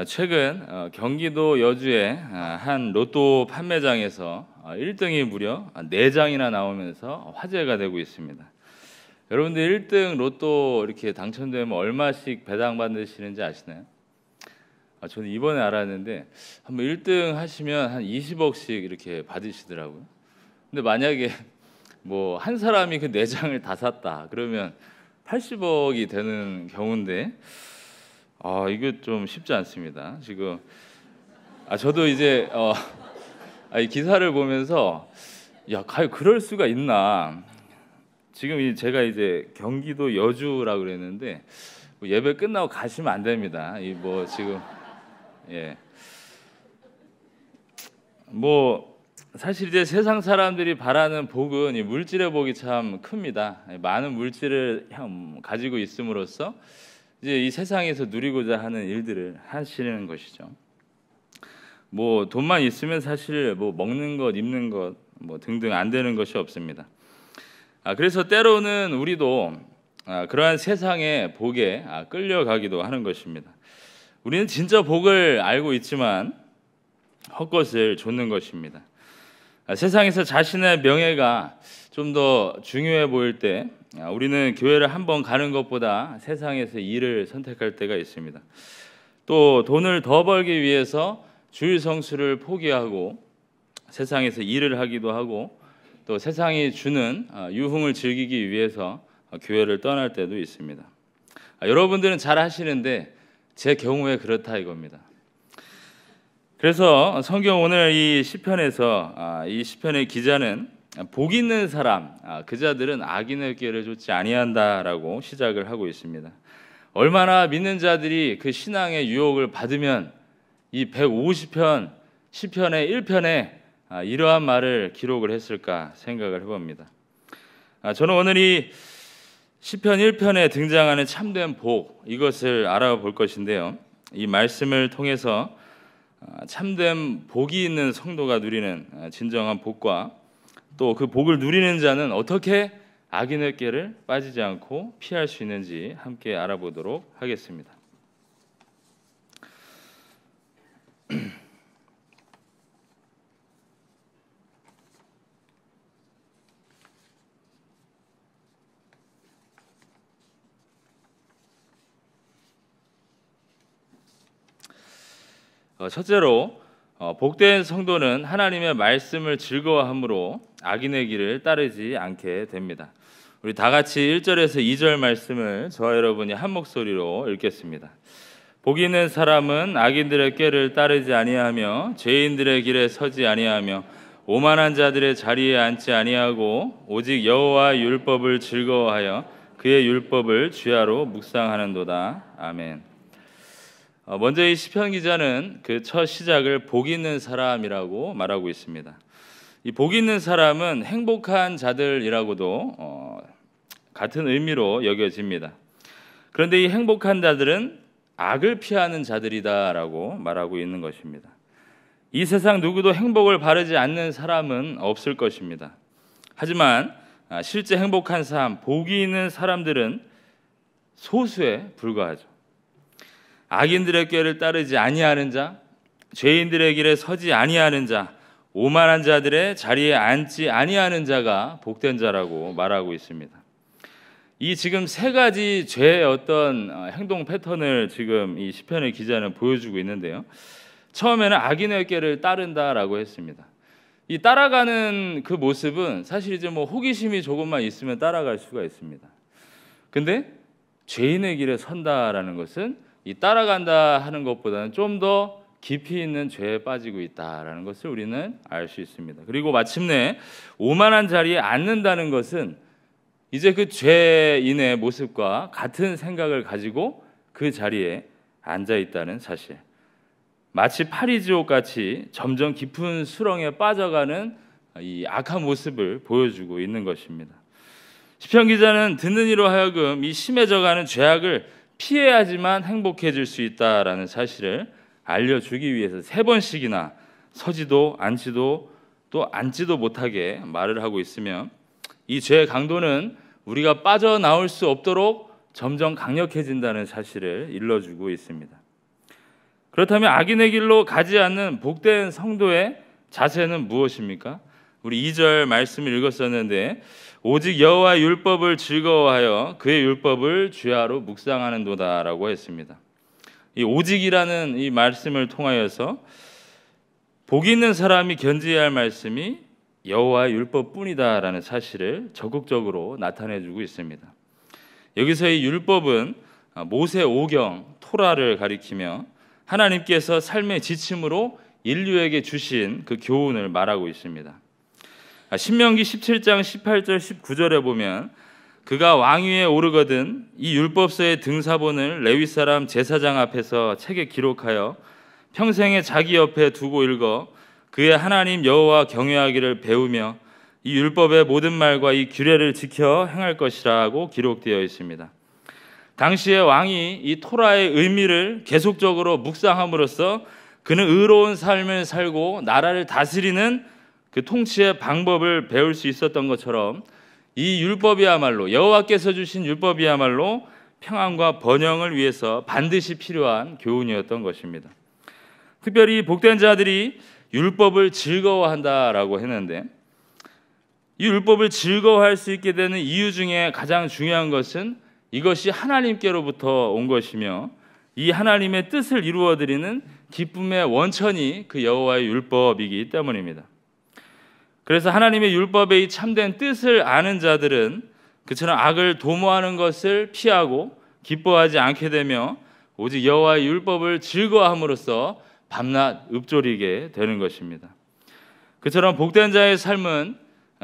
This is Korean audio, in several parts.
최근 경기도 여주의 한 로또 판매장에서 1등이 무려 4장이나 나오면서 화제가 되고 있습니다. 여러분들 1등 로또 이렇게 당첨되면 얼마씩 배당 받으시는지 아시나요? 저는 이번에 알았는데 한번 1등 하시면 한 20억씩 이렇게 받으시더라고요. 근데 만약에 뭐 한 사람이 그 4장을 다 샀다 그러면 80억이 되는 경우인데 이거 좀 쉽지 않습니다. 지금 저도 이제 이 기사를 보면서 과연 그럴 수가 있나. 지금 제가 이제 경기도 여주라 그랬는데 예배 끝나고 가시면 안 됩니다. 지금 사실 이제 세상 사람들이 바라는 복은 이 물질의 복이 참 큽니다. 많은 물질을 가지고 있음으로써 이제 이 세상에서 누리고자 하는 일들을 하시는 것이죠. 돈만 있으면 사실 먹는 것, 입는 것 등등 안 되는 것이 없습니다. 그래서 때로는 우리도 그러한 세상의 복에 끌려가기도 하는 것입니다. 우리는 진짜 복을 알고 있지만 헛것을 좇는 것입니다. 세상에서 자신의 명예가 좀 더 중요해 보일 때 우리는 교회를 한번 가는 것보다 세상에서 일을 선택할 때가 있습니다. 또 돈을 더 벌기 위해서 주일 성수를 포기하고 세상에서 일을 하기도 하고 또 세상이 주는 유흥을 즐기기 위해서 교회를 떠날 때도 있습니다. 여러분들은 잘 하시는데 제 경우에 그렇다 이겁니다. 그래서 성경 오늘 이 시편에서 이 시편의 기자는 복 있는 사람 그자들은 악인의 꾀를 좇지 아니한다라고 시작을 하고 있습니다. 얼마나 믿는 자들이 그 신앙의 유혹을 받으면 이 150편 시편의 1편에 이러한 말을 기록을 했을까 생각을 해봅니다. 저는 오늘 이 시편 1편에 등장하는 참된 복 이것을 알아볼 것인데요. 이 말씀을 통해서 참된 복이 있는 성도가 누리는 진정한 복과 또 그 복을 누리는 자는 어떻게 악인의 꾀를 빠지지 않고 피할 수 있는지 함께 알아보도록 하겠습니다. 첫째로 복된 성도는 하나님의 말씀을 즐거워함으로 악인의 길을 따르지 않게 됩니다. 우리 다 같이 1절에서 2절 말씀을 저와 여러분이 한 목소리로 읽겠습니다. 복 있는 사람은 악인들의 꾀를 따르지 아니하며 죄인들의 길에 서지 아니하며 오만한 자들의 자리에 앉지 아니하고 오직 여호와의 율법을 즐거워하여 그의 율법을 주야로 묵상하는도다. 아멘. 먼저 이 시편 기자는 그 첫 시작을 복 있는 사람이라고 말하고 있습니다. 이 복 있는 사람은 행복한 자들이라고도 같은 의미로 여겨집니다. 그런데 이 행복한 자들은 악을 피하는 자들이다라고 말하고 있는 것입니다. 이 세상 누구도 행복을 바라지 않는 사람은 없을 것입니다. 하지만 실제 행복한 삶, 복이 있는 사람들은 소수에 불과하죠. 악인들의 꾀를 따르지 아니하는 자, 죄인들의 길에 서지 아니하는 자, 오만한 자들의 자리에 앉지 아니하는 자가 복된 자라고 말하고 있습니다. 이 지금 세 가지 죄의 어떤 행동 패턴을 지금 이 시편의 기자는 보여주고 있는데요. 처음에는 악인의 꾀를 따른다라고 했습니다. 이 따라가는 그 모습은 사실 이제 호기심이 조금만 있으면 따라갈 수가 있습니다. 근데 죄인의 길에 선다라는 것은 이 따라간다 하는 것보다는 좀 더 깊이 있는 죄에 빠지고 있다라는 것을 우리는 알 수 있습니다. 그리고 마침내 오만한 자리에 앉는다는 것은 이제 그 죄인의 모습과 같은 생각을 가지고 그 자리에 앉아 있다는 사실. 마치 파리지옥 같이 점점 깊은 수렁에 빠져가는 이 악한 모습을 보여주고 있는 것입니다. 시편 기자는 듣는 이로 하여금 이 심해져가는 죄악을 피해야지만 행복해질 수 있다라는 사실을 알려주기 위해서 3번씩이나 서지도 앉지도 또 앉지도 못하게 말을 하고 있으며 이 죄의 강도는 우리가 빠져나올 수 없도록 점점 강력해진다는 사실을 일러주고 있습니다. 그렇다면 악인의 길로 가지 않는 복된 성도의 자세는 무엇입니까? 우리 2절 말씀을 읽었었는데 오직 여호와의 율법을 즐거워하여 그의 율법을 주야로 묵상하는도다라고 했습니다. 이 오직이라는 이 말씀을 통하여서 복 있는 사람이 견지해야 할 말씀이 여호와의 율법뿐이다라는 사실을 적극적으로 나타내주고 있습니다. 여기서 이 율법은 모세 오경 토라를 가리키며 하나님께서 삶의 지침으로 인류에게 주신 그 교훈을 말하고 있습니다. 신명기 17장 18절 19절에 보면 그가 왕위에 오르거든 이 율법서의 등사본을 레위 사람 제사장 앞에서 책에 기록하여 평생에 자기 옆에 두고 읽어 그의 하나님 여호와 경외하기를 배우며 이 율법의 모든 말과 이 규례를 지켜 행할 것이라고 기록되어 있습니다. 당시의 왕이 이 토라의 의미를 계속적으로 묵상함으로써 그는 의로운 삶을 살고 나라를 다스리는 그 통치의 방법을 배울 수 있었던 것처럼 이 율법이야말로 여호와께서 주신 율법이야말로 평안과 번영을 위해서 반드시 필요한 교훈이었던 것입니다. 특별히 복된 자들이 율법을 즐거워한다라고 했는데 이 율법을 즐거워할 수 있게 되는 이유 중에 가장 중요한 것은 이것이 하나님께로부터 온 것이며 이 하나님의 뜻을 이루어드리는 기쁨의 원천이 그 여호와의 율법이기 때문입니다. 그래서 하나님의 율법의 이 참된 뜻을 아는 자들은 그처럼 악을 도모하는 것을 피하고 기뻐하지 않게 되며 오직 여호와의 율법을 즐거워함으로써 밤낮 읊조리게 되는 것입니다. 그처럼 복된 자의 삶은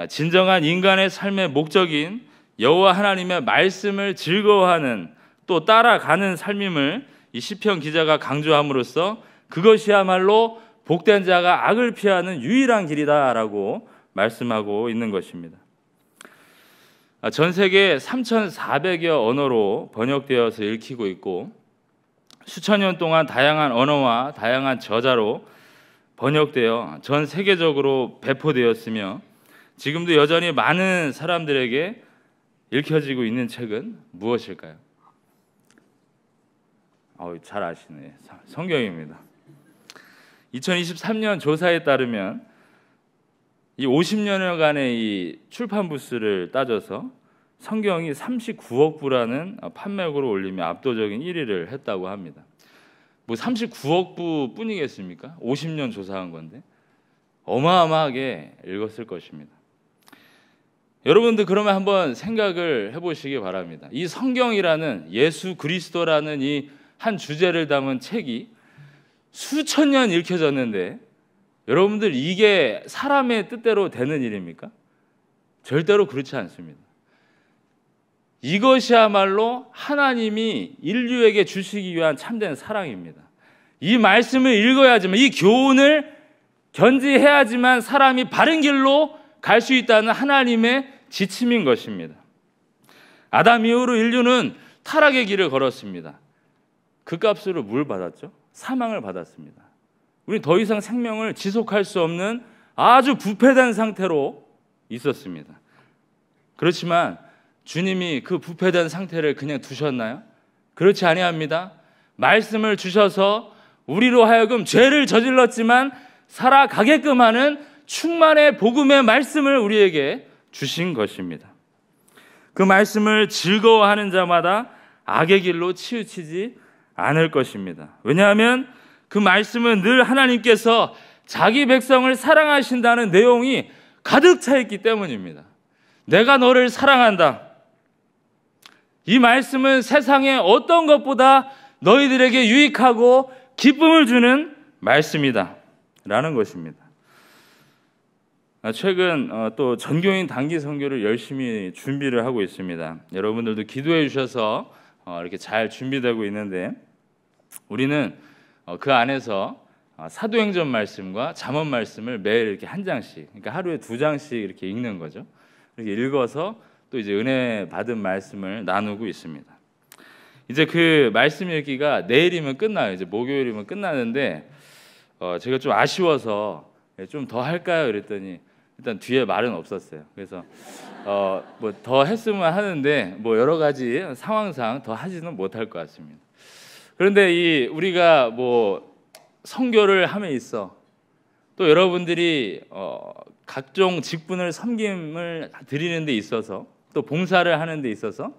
진정한 인간의 삶의 목적인 여호와 하나님의 말씀을 즐거워하는 또 따라가는 삶임을 이 시편 기자가 강조함으로써 그것이야말로 복된 자가 악을 피하는 유일한 길이다라고 말씀하고 있는 것입니다. 전 세계 3,400여 언어로 번역되어서 읽히고 있고 수천 년 동안 다양한 언어와 다양한 저자로 번역되어 전 세계적으로 배포되었으며 지금도 여전히 많은 사람들에게 읽혀지고 있는 책은 무엇일까요? 잘 아시네. 성경입니다. 2023년 조사에 따르면 이 50년여간의 이 출판 부수를 따져서 성경이 39억 부라는 판매고를 올리며 압도적인 1위를 했다고 합니다. 뭐 39억 부 뿐이겠습니까? 50년 조사한 건데 어마어마하게 읽었을 것입니다. 여러분들 그러면 한번 생각을 해보시기 바랍니다. 이 성경이라는 예수 그리스도라는 이 한 주제를 담은 책이 수천 년 읽혀졌는데 여러분들 이게 사람의 뜻대로 되는 일입니까? 절대로 그렇지 않습니다. 이것이야말로 하나님이 인류에게 주시기 위한 참된 사랑입니다. 이 말씀을 읽어야지만 이 교훈을 견지해야지만 사람이 바른 길로 갈 수 있다는 하나님의 지침인 것입니다. 아담 이후로 인류는 타락의 길을 걸었습니다. 그 값으로 뭘 받았죠? 사망을 받았습니다. 우리 더 이상 생명을 지속할 수 없는 아주 부패된 상태로 있었습니다. 그렇지만 주님이 그 부패된 상태를 그냥 두셨나요? 그렇지 아니합니다. 말씀을 주셔서 우리로 하여금 죄를 저질렀지만 살아가게끔 하는 충만의 복음의 말씀을 우리에게 주신 것입니다. 그 말씀을 즐거워하는 자마다 악의 길로 치우치지 않을 것입니다. 왜냐하면 그 말씀은 늘 하나님께서 자기 백성을 사랑하신다는 내용이 가득 차 있기 때문입니다. 내가 너를 사랑한다. 이 말씀은 세상의 어떤 것보다 너희들에게 유익하고 기쁨을 주는 말씀이다 라는 것입니다. 최근 또 전교인 단기 선교를 열심히 준비를 하고 있습니다. 여러분들도 기도해 주셔서 이렇게 잘 준비되고 있는데 우리는 그 안에서 사도행전 말씀과 잠언 말씀을 매일 이렇게 한 장씩, 그러니까 하루에 2장씩 이렇게 읽는 거죠. 이렇게 읽어서 또 이제 은혜 받은 말씀을 나누고 있습니다. 이제 그 말씀 읽기가 내일이면 끝나요. 이제 목요일이면 끝나는데 제가 좀 아쉬워서 좀 더 할까요? 그랬더니 일단 뒤에 말은 없었어요. 그래서 뭐 더 했으면 하는데 뭐 여러 가지 상황상 더 하지는 못할 것 같습니다. 그런데 우리가 뭐 선교를 함에 있어 또 여러분들이 각종 직분을 섬김을 드리는 데 있어서 또 봉사를 하는 데 있어서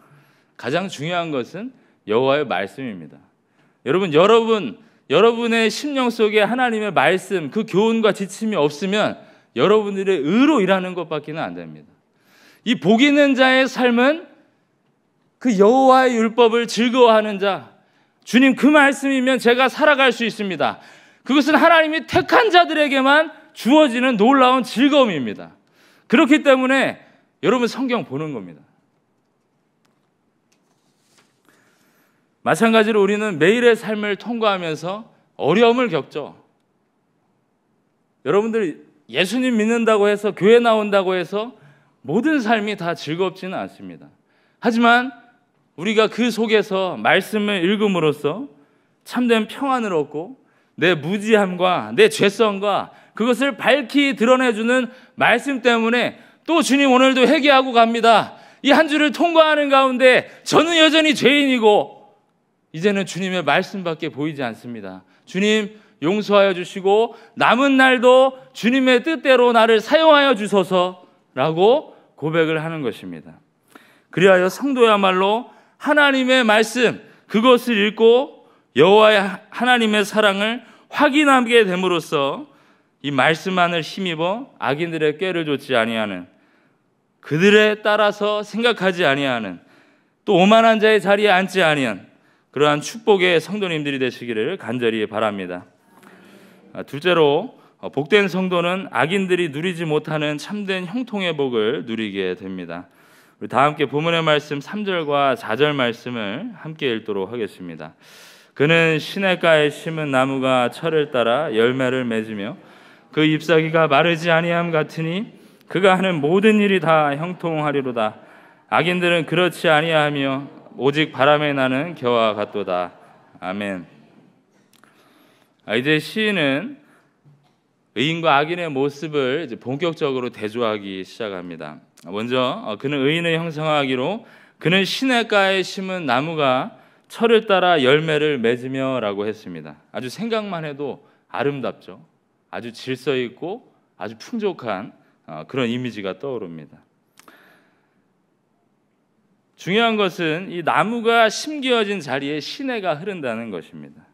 가장 중요한 것은 여호와의 말씀입니다. 여러분의 심령 속에 하나님의 말씀, 그 교훈과 지침이 없으면 여러분들의 의로 일하는 것밖에는 안 됩니다. 이 복 있는 자의 삶은 그 여호와의 율법을 즐거워하는 자, 주님 그 말씀이면 제가 살아갈 수 있습니다. 그것은 하나님이 택한 자들에게만 주어지는 놀라운 즐거움입니다. 그렇기 때문에 여러분 성경 보는 겁니다. 마찬가지로 우리는 매일의 삶을 통과하면서 어려움을 겪죠. 여러분들 예수님 믿는다고 해서 교회 나온다고 해서 모든 삶이 다 즐겁지는 않습니다. 하지만 우리가 그 속에서 말씀을 읽음으로써 참된 평안을 얻고 내 무지함과 내 죄성과 그것을 밝히 드러내주는 말씀 때문에 또 주님 오늘도 회개하고 갑니다. 이 한 주를 통과하는 가운데 저는 여전히 죄인이고 이제는 주님의 말씀밖에 보이지 않습니다. 주님 용서하여 주시고 남은 날도 주님의 뜻대로 나를 사용하여 주소서라고 고백을 하는 것입니다. 그리하여 성도야말로 하나님의 말씀 그것을 읽고 여호와의 하나님의 사랑을 확인하게 됨으로써 이 말씀 안을 힘입어 악인들의 꾀를 좇지 아니하는 그들에 따라서 생각하지 아니하는 또 오만한 자의 자리에 앉지 아니한 그러한 축복의 성도님들이 되시기를 간절히 바랍니다. 둘째로 복된 성도는 악인들이 누리지 못하는 참된 형통의 복을 누리게 됩니다. 우리 다 함께 본문의 말씀 3절과 4절 말씀을 함께 읽도록 하겠습니다. 그는 시냇가에 심은 나무가 철을 따라 열매를 맺으며 그 잎사귀가 마르지 아니함 같으니 그가 하는 모든 일이 다 형통하리로다. 악인들은 그렇지 아니하며 오직 바람에 나는 겨와 같도다. 아멘. 이제 시인은 의인과 악인의 모습을 이제 본격적으로 대조하기 시작합니다. 먼저 그는 의인을 형상화하기로 그는 시냇가에 심은 나무가 철을 따라 열매를 맺으며 라고 했습니다. 아주 생각만 해도 아름답죠. 아주 질서 있고 아주 풍족한 그런 이미지가 떠오릅니다. 중요한 것은 이 나무가 심겨진 자리에 시내가 흐른다는 것입니다.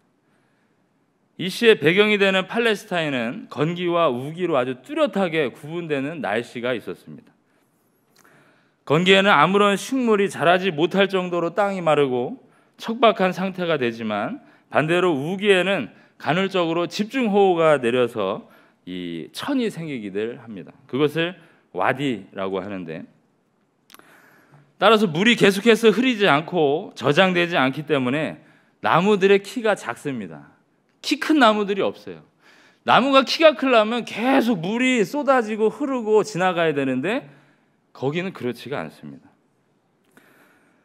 이 시의 배경이 되는 팔레스타인은 건기와 우기로 아주 뚜렷하게 구분되는 날씨가 있었습니다. 건기에는 아무런 식물이 자라지 못할 정도로 땅이 마르고 척박한 상태가 되지만 반대로 우기에는 간헐적으로 집중호우가 내려서 이 천이 생기기를 합니다. 그것을 와디라고 하는데 따라서 물이 계속해서 흐르지 않고 저장되지 않기 때문에 나무들의 키가 작습니다. 키 큰 나무들이 없어요. 나무가 키가 크려면 계속 물이 쏟아지고 흐르고 지나가야 되는데 거기는 그렇지가 않습니다.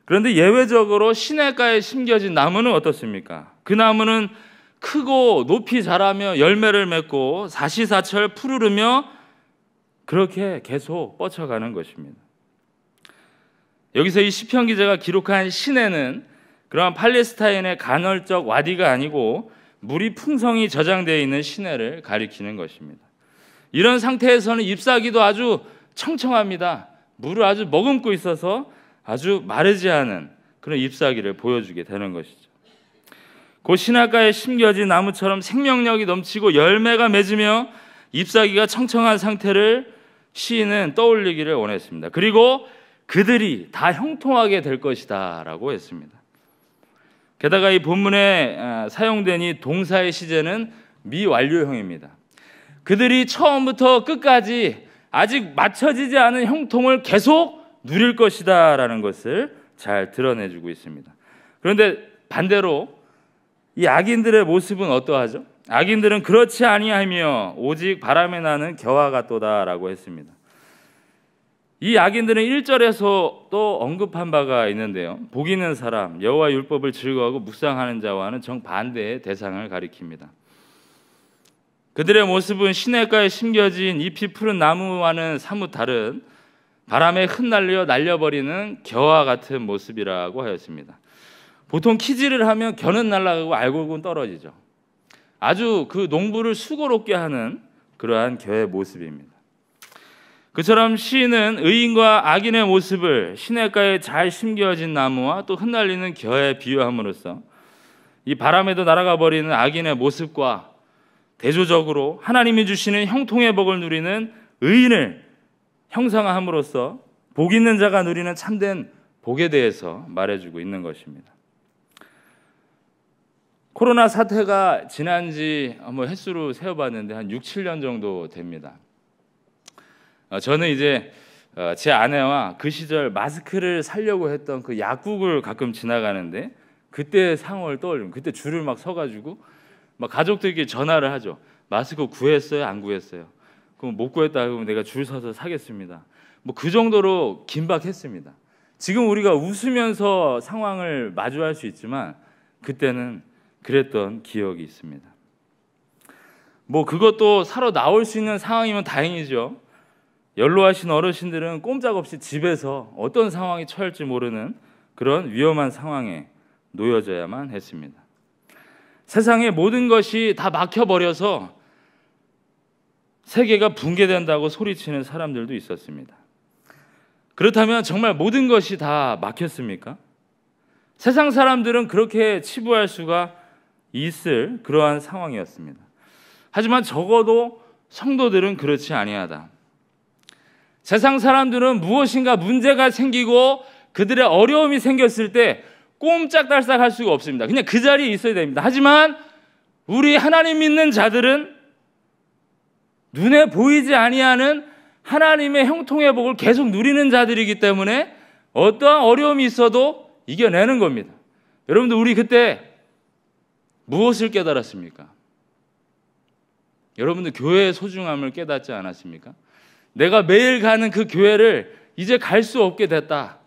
그런데 예외적으로 시냇가에 심겨진 나무는 어떻습니까? 그 나무는 크고 높이 자라며 열매를 맺고 사시사철 푸르르며 그렇게 계속 뻗쳐가는 것입니다. 여기서 이 시편 기자가 기록한 시내는 그러한 팔레스타인의 간헐적 와디가 아니고 물이 풍성히 저장되어 있는 시내를 가리키는 것입니다. 이런 상태에서는 잎사귀도 아주 청청합니다. 물을 아주 머금고 있어서 아주 마르지 않은 그런 잎사귀를 보여주게 되는 것이죠. 그 시냇가에 심겨진 나무처럼 생명력이 넘치고 열매가 맺으며 잎사귀가 청청한 상태를 시인은 떠올리기를 원했습니다. 그리고 그들이 다 형통하게 될 것이다 라고 했습니다. 게다가 이 본문에 사용된 이 동사의 시제는 미완료형입니다. 그들이 처음부터 끝까지 아직 맞춰지지 않은 형통을 계속 누릴 것이다 라는 것을 잘 드러내주고 있습니다. 그런데 반대로 이 악인들의 모습은 어떠하죠? 악인들은 그렇지 아니하며 오직 바람에 나는 겨와 같도다 라고 했습니다. 이 악인들은 1절에서 또 언급한 바가 있는데요. 복 있는 사람, 여호와 율법을 즐거워하고 묵상하는 자와는 정반대의 대상을 가리킵니다. 그들의 모습은 시냇가에 심겨진 잎이 푸른 나무와는 사뭇 다른 바람에 흩날려 날려버리는 겨와 같은 모습이라고 하였습니다. 보통 키질을 하면 겨는 날아가고 알곡은 떨어지죠. 아주 그 농부를 수고롭게 하는 그러한 교회 모습입니다. 그처럼 시인은 의인과 악인의 모습을 시냇가에 잘 심겨진 나무와 또 흩날리는 겨에 비유함으로써 이 바람에도 날아가 버리는 악인의 모습과 대조적으로 하나님이 주시는 형통의 복을 누리는 의인을 형상화함으로써 복 있는 자가 누리는 참된 복에 대해서 말해주고 있는 것입니다. 코로나 사태가 지난 지 횟수로 세어봤는데 한 6, 7년 정도 됩니다. 저는 이제 제 아내와 그 시절 마스크를 사려고 했던 그 약국을 가끔 지나가는데 그때 상황을 떠올리면 그때 줄을 막 서가지고 막 가족들끼리 전화를 하죠. 마스크 구했어요? 안 구했어요? 그럼 못 구했다 그러면 내가 줄 서서 사겠습니다. 뭐 그 정도로 긴박했습니다. 지금 우리가 웃으면서 상황을 마주할 수 있지만 그때는 그랬던 기억이 있습니다. 뭐 그것도 사러 나올 수 있는 상황이면 다행이죠. 연로하신 어르신들은 꼼짝없이 집에서 어떤 상황이 처할지 모르는 그런 위험한 상황에 놓여져야만 했습니다. 세상의 모든 것이 다 막혀버려서 세계가 붕괴된다고 소리치는 사람들도 있었습니다. 그렇다면 정말 모든 것이 다 막혔습니까? 세상 사람들은 그렇게 치부할 수가 있을 그러한 상황이었습니다. 하지만 적어도 성도들은 그렇지 아니하다. 세상 사람들은 무엇인가 문제가 생기고 그들의 어려움이 생겼을 때 꼼짝달싹 할 수가 없습니다. 그냥 그 자리에 있어야 됩니다. 하지만 우리 하나님 믿는 자들은 눈에 보이지 아니하는 하나님의 형통의 복을 계속 누리는 자들이기 때문에 어떠한 어려움이 있어도 이겨내는 겁니다. 여러분들 우리 그때 무엇을 깨달았습니까? 여러분들 교회의 소중함을 깨닫지 않았습니까? 내가 매일 가는 그 교회를 이제 갈 수 없게 됐다.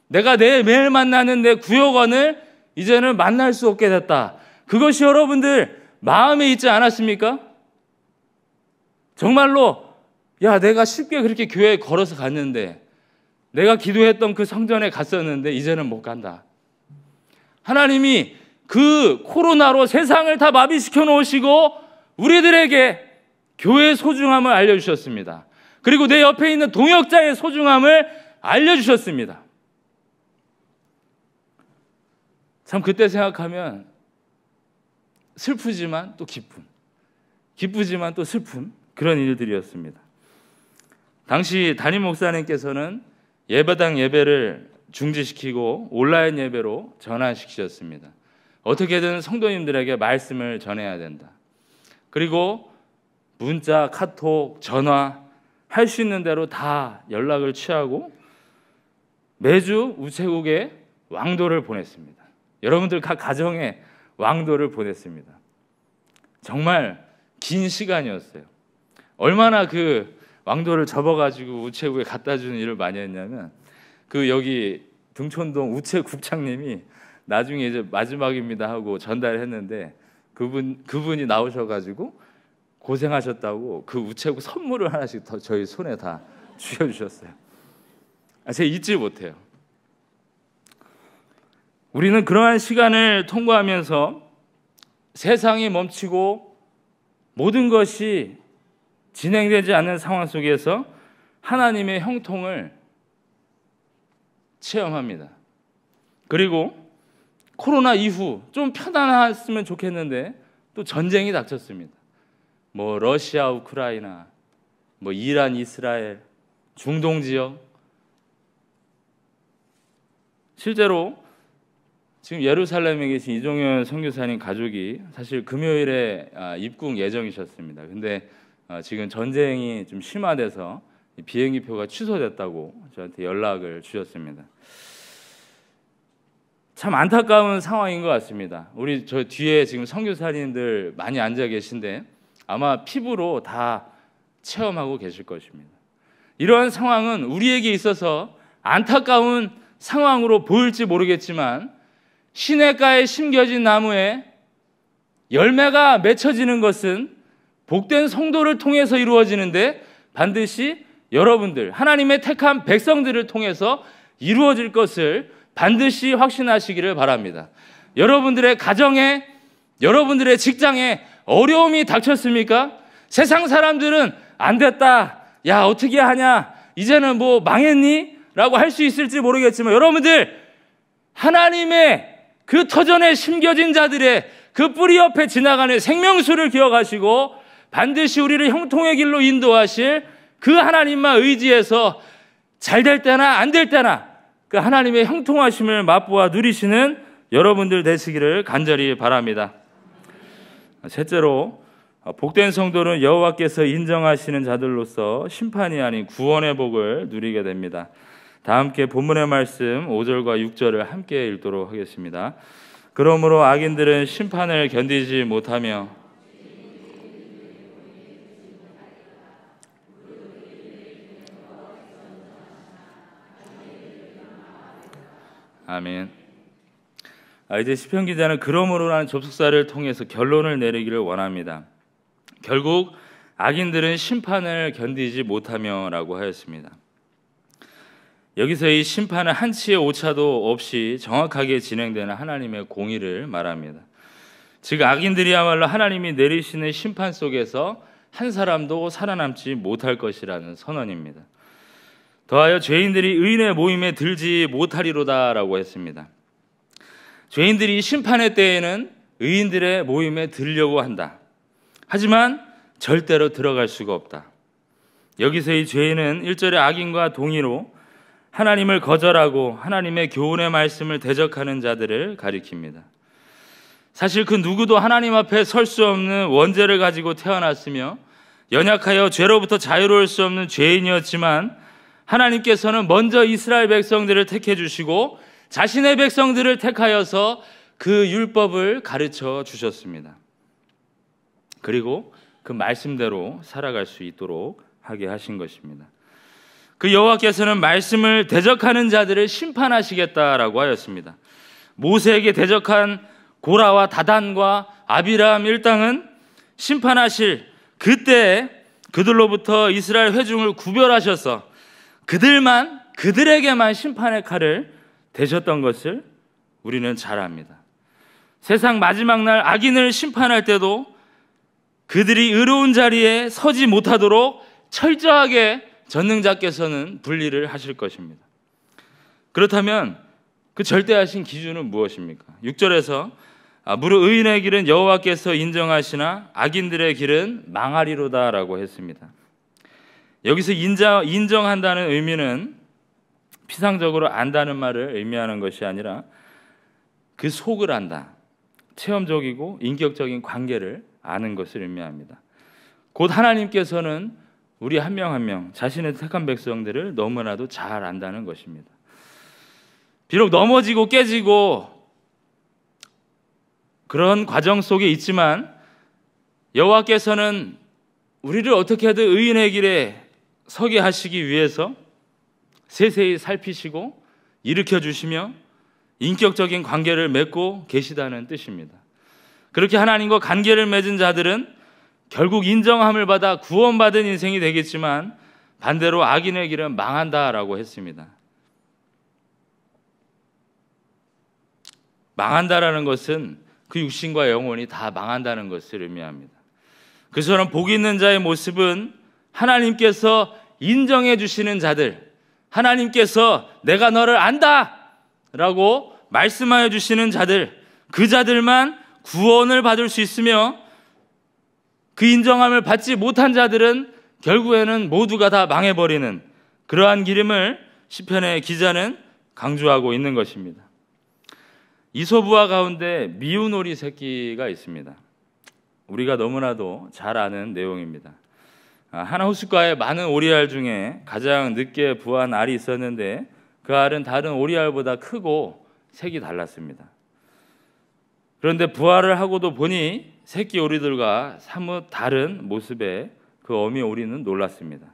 내가 매일 만나는 내 구역원을 이제는 만날 수 없게 됐다. 그것이 여러분들 마음에 있지 않았습니까? 정말로 내가 쉽게 그렇게 교회에 걸어서 갔는데 내가 기도했던 그 성전에 갔었는데 이제는 못 간다. 하나님이 그 코로나로 세상을 다 마비시켜 놓으시고 우리들에게 교회의 소중함을 알려주셨습니다. 그리고 내 옆에 있는 동역자의 소중함을 알려주셨습니다. 참 그때 생각하면 슬프지만 또 기쁘지만 또 슬픈 그런 일들이었습니다. 당시 담임 목사님께서는 예배당 예배를 중지시키고 온라인 예배로 전환시키셨습니다. 어떻게든 성도님들에게 말씀을 전해야 된다. 그리고 문자, 카톡, 전화 할 수 있는 대로 다 연락을 취하고 매주 우체국에 왕도를 보냈습니다. 여러분들 각 가정에 왕도를 보냈습니다. 정말 긴 시간이었어요. 얼마나 그 왕도를 접어가지고 우체국에 갖다 주는 일을 많이 했냐면 그 여기 등촌동 우체국장님이 나중에 이제 마지막입니다 하고 전달을 했는데 그분이 나오셔가지고 고생하셨다고 그 우체국 선물을 하나씩 더 저희 손에 다 쥐어주셨어요. 제가 잊지 못해요. 우리는 그러한 시간을 통과하면서 세상이 멈추고 모든 것이 진행되지 않는 상황 속에서 하나님의 형통을 체험합니다. 그리고 코로나 이후 좀 편안했으면 좋겠는데 또 전쟁이 닥쳤습니다. 뭐 러시아, 우크라이나, 뭐 이란, 이스라엘, 중동 지역. 실제로 지금 예루살렘에 계신 이종현 선교사님 가족이 사실 금요일에 입국 예정이셨습니다. 근데 지금 전쟁이 좀 심화돼서 비행기표가 취소됐다고 저한테 연락을 주셨습니다. 참 안타까운 상황인 것 같습니다. 우리 저 뒤에 지금 선교사님들 많이 앉아 계신데 아마 피부로 다 체험하고 계실 것입니다. 이러한 상황은 우리에게 있어서 안타까운 상황으로 보일지 모르겠지만 시냇가에 심겨진 나무에 열매가 맺혀지는 것은 복된 성도를 통해서 이루어지는데 반드시 여러분들 하나님의 택한 백성들을 통해서 이루어질 것을 반드시 확신하시기를 바랍니다. 여러분들의 가정에, 여러분들의 직장에 어려움이 닥쳤습니까? 세상 사람들은 안 됐다, 야 어떻게 하냐, 이제는 뭐 망했니? 라고 할 수 있을지 모르겠지만 여러분들, 하나님의 그 터전에 심겨진 자들의 그 뿌리 옆에 지나가는 생명수를 기억하시고 반드시 우리를 형통의 길로 인도하실 그 하나님만 의지해서 잘 될 때나 안 될 때나 그 하나님의 형통하심을 맛보아 누리시는 여러분들 되시기를 간절히 바랍니다. 셋째로, 복된 성도는 여호와께서 인정하시는 자들로서 심판이 아닌 구원의 복을 누리게 됩니다. 다 함께 본문의 말씀 5절과 6절을 함께 읽도록 하겠습니다. 그러므로 악인들은 심판을 견디지 못하며 아멘. 이제 시편 기자는 그러므로라는 접속사를 통해서 결론을 내리기를 원합니다. 결국 악인들은 심판을 견디지 못하며 라고 하였습니다. 여기서 이 심판은 한치의 오차도 없이 정확하게 진행되는 하나님의 공의를 말합니다. 즉 악인들이야말로 하나님이 내리시는 심판 속에서 한 사람도 살아남지 못할 것이라는 선언입니다. 더하여 죄인들이 의인의 모임에 들지 못하리로다 라고 했습니다. 죄인들이 심판의 때에는 의인들의 모임에 들려고 한다. 하지만 절대로 들어갈 수가 없다. 여기서 이 죄인은 1절의 악인과 동의로 하나님을 거절하고 하나님의 교훈의 말씀을 대적하는 자들을 가리킵니다. 사실 그 누구도 하나님 앞에 설 수 없는 원죄를 가지고 태어났으며 연약하여 죄로부터 자유로울 수 없는 죄인이었지만 하나님께서는 먼저 이스라엘 백성들을 택해 주시고 자신의 백성들을 택하여서 그 율법을 가르쳐 주셨습니다. 그리고 그 말씀대로 살아갈 수 있도록 하게 하신 것입니다. 그 여호와께서는 말씀을 대적하는 자들을 심판하시겠다라고 하였습니다. 모세에게 대적한 고라와 다단과 아비람 일당은 심판하실 그때 그들로부터 이스라엘 회중을 구별하셔서 그들에게만 심판의 칼을 대셨던 것을 우리는 잘 압니다. 세상 마지막 날 악인을 심판할 때도 그들이 의로운 자리에 서지 못하도록 철저하게 전능자께서는 분리를 하실 것입니다. 그렇다면 그 절대하신 기준은 무엇입니까? 6절에서 무릇 의인의 길은 여호와께서 인정하시나 악인들의 길은 망하리로다 라고 했습니다. 여기서 인정한다는 의미는 피상적으로 안다는 말을 의미하는 것이 아니라 그 속을 안다, 체험적이고 인격적인 관계를 아는 것을 의미합니다. 곧 하나님께서는 우리 한 명 한 명 자신의 택한 백성들을 너무나도 잘 안다는 것입니다. 비록 넘어지고 깨지고 그런 과정 속에 있지만 여호와께서는 우리를 어떻게든 의인의 길에 서게 하시기 위해서 세세히 살피시고 일으켜 주시며 인격적인 관계를 맺고 계시다는 뜻입니다. 그렇게 하나님과 관계를 맺은 자들은 결국 인정함을 받아 구원받은 인생이 되겠지만 반대로 악인의 길은 망한다라고 했습니다. 망한다라는 것은 그 육신과 영혼이 다 망한다는 것을 의미합니다. 그처럼 복 있는 자의 모습은 하나님께서 인정해 주시는 자들, 하나님께서 내가 너를 안다 라고 말씀하여 주시는 자들, 그 자들만 구원을 받을 수 있으며 그 인정함을 받지 못한 자들은 결국에는 모두가 다 망해버리는 그러한 기름을 시편의 기자는 강조하고 있는 것입니다. 이솝우화 가운데 미운 오리 새끼가 있습니다. 우리가 너무나도 잘 아는 내용입니다. 한 호숫가에 많은 오리알 중에 가장 늦게 부화한 알이 있었는데 그 알은 다른 오리알보다 크고 색이 달랐습니다. 그런데 부화를 하고도 보니 새끼 오리들과 사뭇 다른 모습에 그 어미 오리는 놀랐습니다.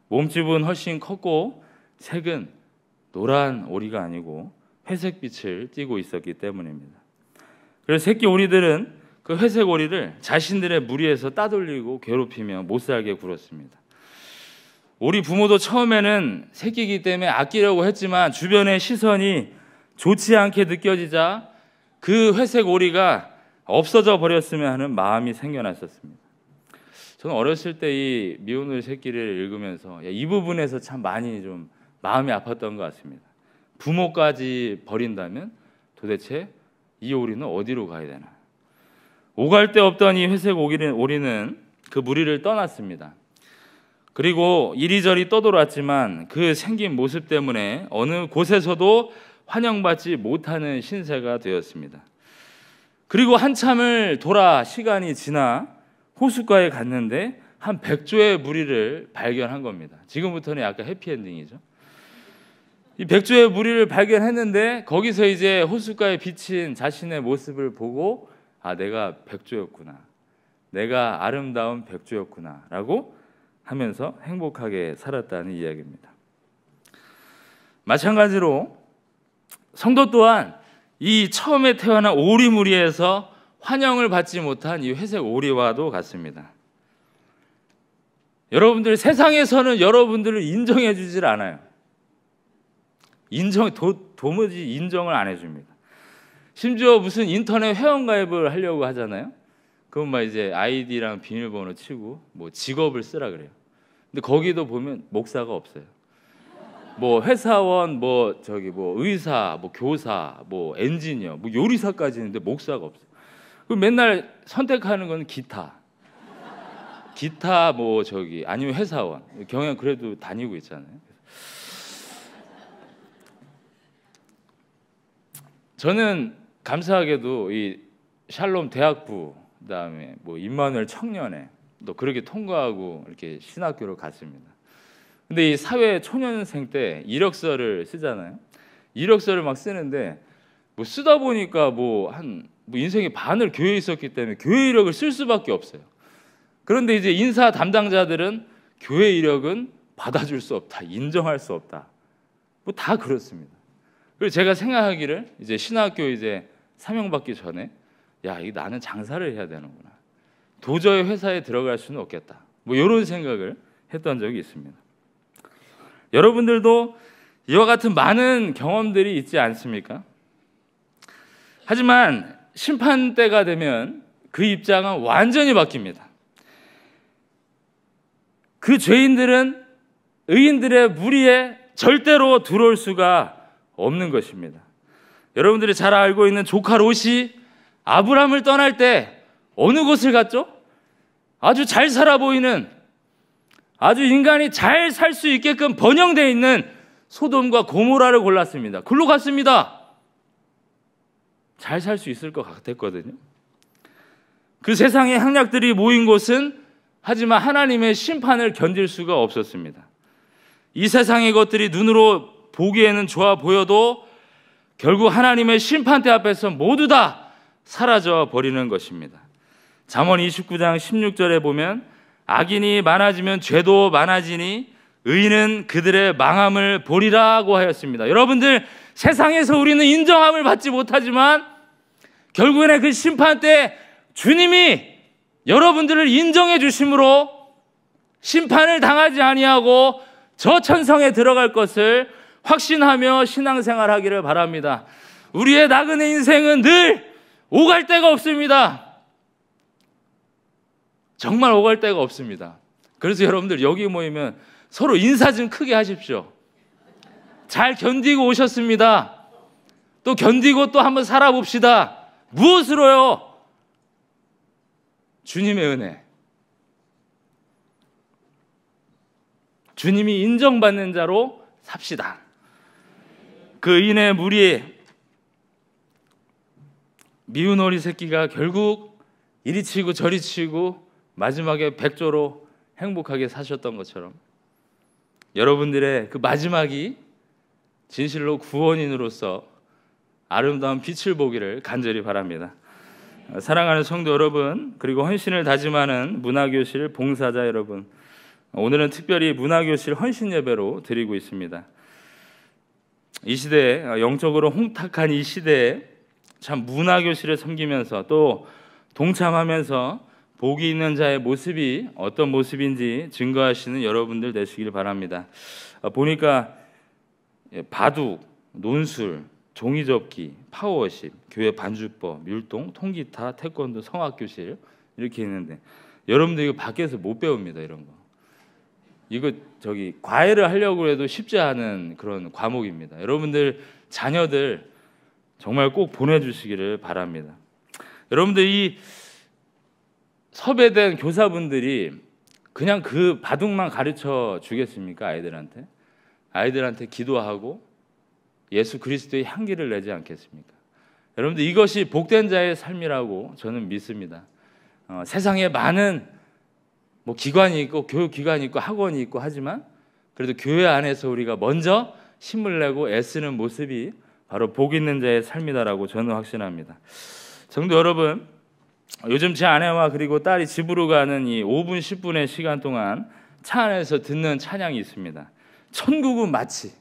몸집은 훨씬 컸고 색은 노란 오리가 아니고 회색빛을 띠고 있었기 때문입니다. 그래서 새끼 오리들은 그 회색 오리를 자신들의 무리에서 따돌리고 괴롭히며 못살게 굴었습니다. 오리 부모도 처음에는 새끼이기 때문에 아끼려고 했지만 주변의 시선이 좋지 않게 느껴지자 그 회색 오리가 없어져 버렸으면 하는 마음이 생겨났었습니다. 저는 어렸을 때 이 미운 새끼를 읽으면서 이 부분에서 참 많이 좀 마음이 아팠던 것 같습니다. 부모까지 버린다면 도대체 이 오리는 어디로 가야 되나? 오갈 데 없던 이 회색 오리는 그 무리를 떠났습니다. 그리고 이리저리 떠돌았지만 그 생긴 모습 때문에 어느 곳에서도 환영받지 못하는 신세가 되었습니다. 그리고 한참을 돌아 시간이 지나 호숫가에 갔는데 한 100조의 무리를 발견한 겁니다. 지금부터는 약간 해피엔딩이죠. 이 100조의 무리를 발견했는데 거기서 이제 호숫가에 비친 자신의 모습을 보고 내가 100조였구나. 내가 아름다운 100조였구나 라고 하면서 행복하게 살았다는 이야기입니다. 마찬가지로 성도 또한 이 처음에 태어난 오리무리에서 환영을 받지 못한 이 회색 오리와도 같습니다. 여러분들, 세상에서는 여러분들을 인정해 주질 않아요. 도무지 인정을 안 해줍니다. 심지어 무슨 인터넷 회원가입을 하려고 하잖아요. 그럼 막 이제 아이디랑 비밀번호 치고 뭐 직업을 쓰라 그래요. 근데 거기도 보면 목사가 없어요. 뭐 회사원, 뭐 의사, 뭐 교사, 뭐 엔지니어, 뭐 요리사까지 있는데 목사가 없어요. 그럼 맨날 선택하는 건 기타 아니면 회사원. 경영 그래도 다니고 있잖아요. 저는 감사하게도 이 샬롬 대학부, 그다음에 뭐 임마누엘 청년회 또 그렇게 통과하고 이렇게 신학교를 갔습니다. 근데 이 사회 초년생 때 이력서를 쓰잖아요. 이력서를 막 쓰는데 뭐 쓰다 보니까 뭐 인생의 반을 교회에 있었기 때문에 교회 이력을 쓸 수밖에 없어요. 그런데 이제 인사 담당자들은 교회 이력은 받아줄 수 없다, 인정할 수 없다. 뭐 다 그렇습니다. 그리고 제가 생각하기를 이제 신학교 이제 사명받기 전에 나는 장사를 해야 되는구나. 도저히 회사에 들어갈 수는 없겠다. 뭐 이런 생각을 했던 적이 있습니다. 여러분들도 이와 같은 많은 경험들이 있지 않습니까? 하지만 심판 때가 되면 그 입장은 완전히 바뀝니다. 그 죄인들은 의인들의 무리에 절대로 들어올 수가 없는 것입니다. 여러분들이 잘 알고 있는 조카 롯이 아브람을 떠날 때 어느 곳을 갔죠? 아주 잘 살아 보이는, 아주 인간이 잘 살 수 있게끔 번영되어 있는 소돔과 고모라를 골랐습니다. 글로 갔습니다. 잘 살 수 있을 것 같았거든요. 그 세상의 향락들이 모인 곳은 하지만 하나님의 심판을 견딜 수가 없었습니다. 이 세상의 것들이 눈으로 보기에는 좋아 보여도 결국 하나님의 심판대 앞에서 모두 다 사라져 버리는 것입니다. 잠언 29장 16절에 보면 악인이 많아지면 죄도 많아지니 의인은 그들의 망함을 보리라고 하였습니다. 여러분들, 세상에서 우리는 인정함을 받지 못하지만 결국에는 그 심판 때 주님이 여러분들을 인정해 주심으로 심판을 당하지 아니하고 저 천성에 들어갈 것을 확신하며 신앙생활하기를 바랍니다. 우리의 나그네 인생은 늘 오갈 데가 없습니다. 정말 오갈 데가 없습니다. 그래서 여러분들 여기 모이면 서로 인사 좀 크게 하십시오. 잘 견디고 오셨습니다. 또 견디고 또 한번 살아봅시다. 무엇으로요? 주님의 은혜. 주님이 인정받는 자로 삽시다. 그 의인의 무리에 미운 오리 새끼가 결국 이리 치고 저리 치고 마지막에 100조로 행복하게 사셨던 것처럼 여러분들의 그 마지막이 진실로 구원인으로서 아름다운 빛을 보기를 간절히 바랍니다. 사랑하는 성도 여러분, 그리고 헌신을 다짐하는 문화교실 봉사자 여러분, 오늘은 특별히 문화교실 헌신 예배로 드리고 있습니다. 이 시대에, 영적으로 홍탁한 이 시대에 참 문화교실을 섬기면서 또 동참하면서 복이 있는 자의 모습이 어떤 모습인지 증거하시는 여러분들 되시길 바랍니다. 보니까 바둑, 논술, 종이접기, 파워워십, 교회 반주법, 율동, 통기타, 태권도, 성악교실 이렇게 있는데 여러분들 이거 밖에서 못 배웁니다. 이런 거. 이거 과외를 하려고 해도 쉽지 않은 그런 과목입니다. 여러분들 자녀들 정말 꼭 보내주시기를 바랍니다. 여러분들 이 섭외된 교사분들이 그냥 그 바둑만 가르쳐 주겠습니까? 아이들한테 기도하고 예수 그리스도의 향기를 내지 않겠습니까? 여러분들 이것이 복된 자의 삶이라고 저는 믿습니다. 세상에 많은 기관이 있고 교육기관이 있고 학원이 있고 하지만 그래도 교회 안에서 우리가 먼저 힘을 내고 애쓰는 모습이 바로 복 있는 자의 삶이다라고 저는 확신합니다. 성도 여러분, 요즘 제 아내와 그리고 딸이 집으로 가는 이 5분 10분의 시간 동안 차 안에서 듣는 찬양이 있습니다. 천국은 마치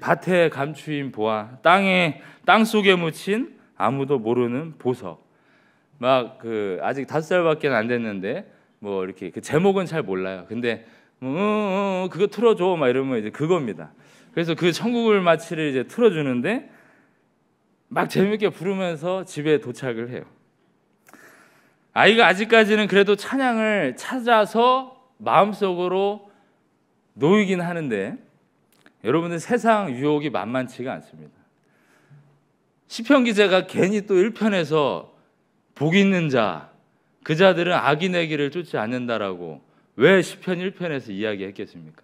밭에 감추인 보화, 땅 속에 묻힌 아무도 모르는 보석. 아직 5살밖에 안 됐는데 이렇게 그 제목은 잘 몰라요. 근데 그거 틀어줘 이러면 이제 그겁니다. 그래서 그 천국을 마치를 이제 틀어주는데 막 재밌게 부르면서 집에 도착을 해요. 아이가 아직까지는 그래도 찬양을 찾아서 마음속으로 놓이긴 하는데 여러분들 세상 유혹이 만만치가 않습니다. 시편 기자가 괜히 또 1편에서 복 있는 자, 그 자들은 악인의 길을 쫓지 않는다라고 왜 시편 1편에서 이야기했겠습니까?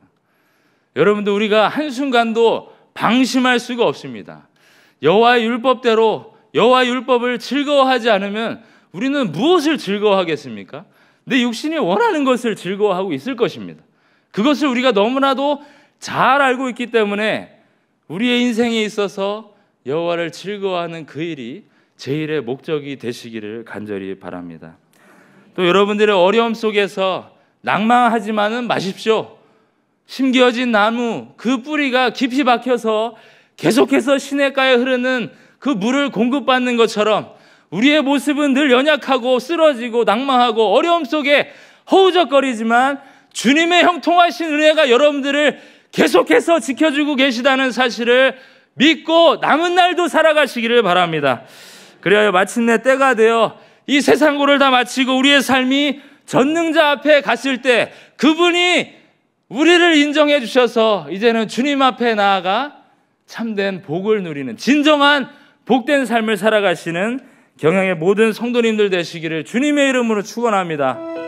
여러분들 우리가 한순간도 방심할 수가 없습니다. 여호와의 율법대로 여호와의 율법을 즐거워하지 않으면 우리는 무엇을 즐거워하겠습니까? 내 육신이 원하는 것을 즐거워하고 있을 것입니다. 그것을 우리가 너무나도 잘 알고 있기 때문에 우리의 인생에 있어서 여호와를 즐거워하는 그 일이 제1의 목적이 되시기를 간절히 바랍니다. 또 여러분들의 어려움 속에서 낭망하지만은 마십시오. 심겨진 나무 그 뿌리가 깊이 박혀서 계속해서 시냇가에 흐르는 그 물을 공급받는 것처럼 우리의 모습은 늘 연약하고 쓰러지고 낭망하고 어려움 속에 허우적거리지만 주님의 형통하신 은혜가 여러분들을 계속해서 지켜주고 계시다는 사실을 믿고 남은 날도 살아가시기를 바랍니다. 그래야 마침내 때가 되어 이 세상고를 다 마치고 우리의 삶이 전능자 앞에 갔을 때 그분이 우리를 인정해 주셔서 이제는 주님 앞에 나아가 참된 복을 누리는 진정한 복된 삶을 살아가시는 경영의 모든 성도님들 되시기를 주님의 이름으로 축원합니다.